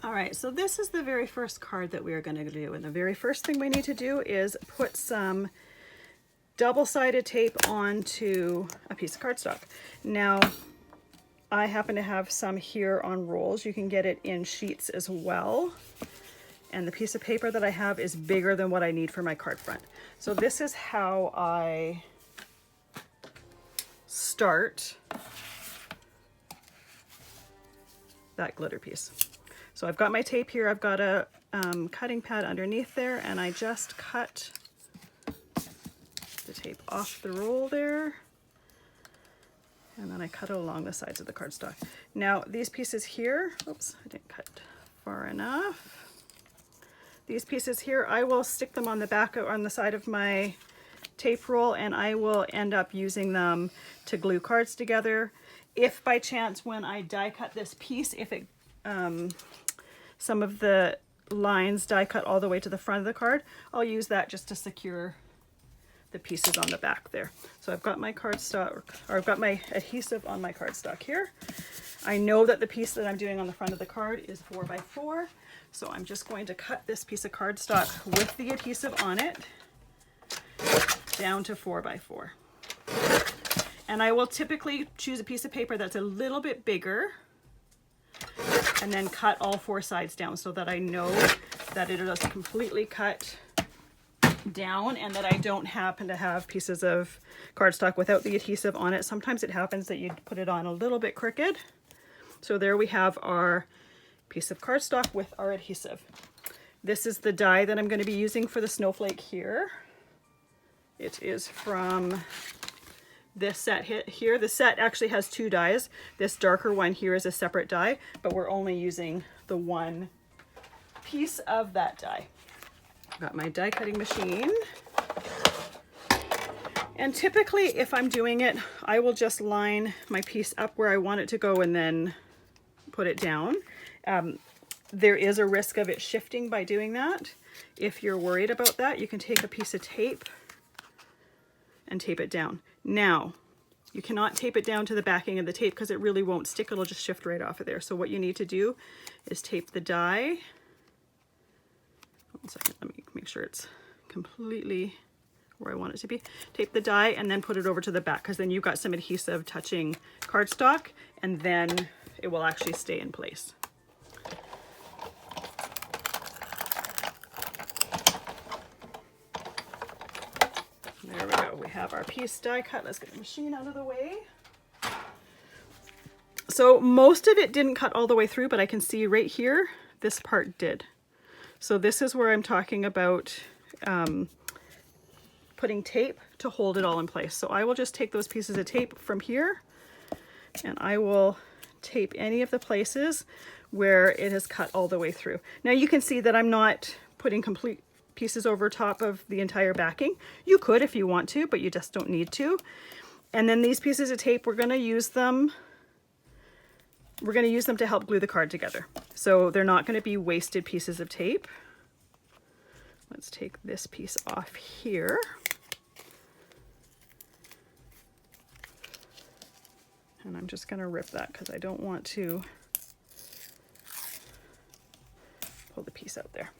All right, so this is the very first card that we are going to do. And the very first thing we need to do is put some double-sided tape onto a piece of cardstock. Now, I happen to have some here on rolls. You can get it in sheets as well. And the piece of paper that I have is bigger than what I need for my card front. So this is how I start that glitter piece. So I've got my tape here, I've got a cutting pad underneath there, and I just cut the tape off the roll there. And then I cut it along the sides of the cardstock. Now these pieces here, oops, I didn't cut far enough. These pieces here, I will stick them on the back, on the side of my tape roll, and I will end up using them to glue cards together. If by chance when I die cut this piece, if it some of the lines die cut all the way to the front of the card, I'll use that just to secure the pieces on the back there. So I've got my cardstock, or I've got my adhesive on my cardstock here. I know that the piece that I'm doing on the front of the card is 4x4, so I'm just going to cut this piece of cardstock with the adhesive on it down to 4x4. And I will typically choose a piece of paper that's a little bit bigger and then cut all 4 sides down so that I know that it is completely cut down and that I don't happen to have pieces of cardstock without the adhesive on it. Sometimes it happens that you put it on a little bit crooked. So there we have our piece of cardstock with our adhesive. This is the die that I'm going to be using for the snowflake here. It is from this set here. The set actually has 2 dies. This darker one here is a separate die, but we're only using the one piece of that die. I've got my die cutting machine. And typically if I'm doing it, I will just line my piece up where I want it to go and then put it down. There is a risk of it shifting by doing that. If you're worried about that, you can take a piece of tape and tape it down. Now, you cannot tape it down to the backing of the tape because it really won't stick. It'll just shift right off of there. So what you need to do is tape the die. 1 second, let me make sure it's completely where I want it to be. Tape the die and then put it over to the back, because then you've got some adhesive touching cardstock and then it will actually stay in place. There we go. We have our piece die cut. Let's get the machine out of the way. So most of it didn't cut all the way through, but I can see right here, this part did. So this is where I'm talking about putting tape to hold it all in place. So I will just take those pieces of tape from here and I will tape any of the places where it has cut all the way through. Now you can see that I'm not putting complete pieces over top of the entire backing. You could if you want to, but you just don't need to. And then these pieces of tape, we're going to use them to help glue the card together. So they're not going to be wasted pieces of tape. Let's take this piece off here. And I'm just going to rip that because I don't want to pull the piece out there.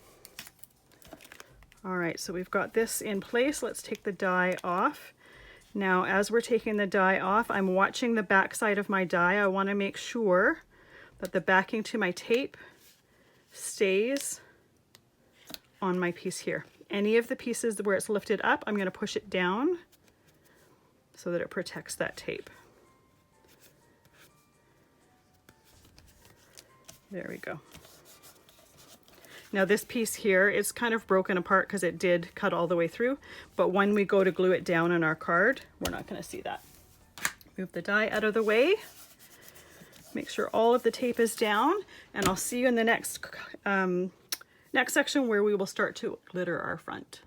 All right, so we've got this in place. Let's take the die off. Now, as we're taking the die off, I'm watching the back side of my die. I want to make sure that the backing to my tape stays on my piece here. Any of the pieces where it's lifted up, I'm going to push it down so that it protects that tape. There we go. Now this piece here is kind of broken apart because it did cut all the way through, but when we go to glue it down on our card, we're not going to see that. Move the die out of the way. Make sure all of the tape is down, and I'll see you in the next section where we will start to glitter our front.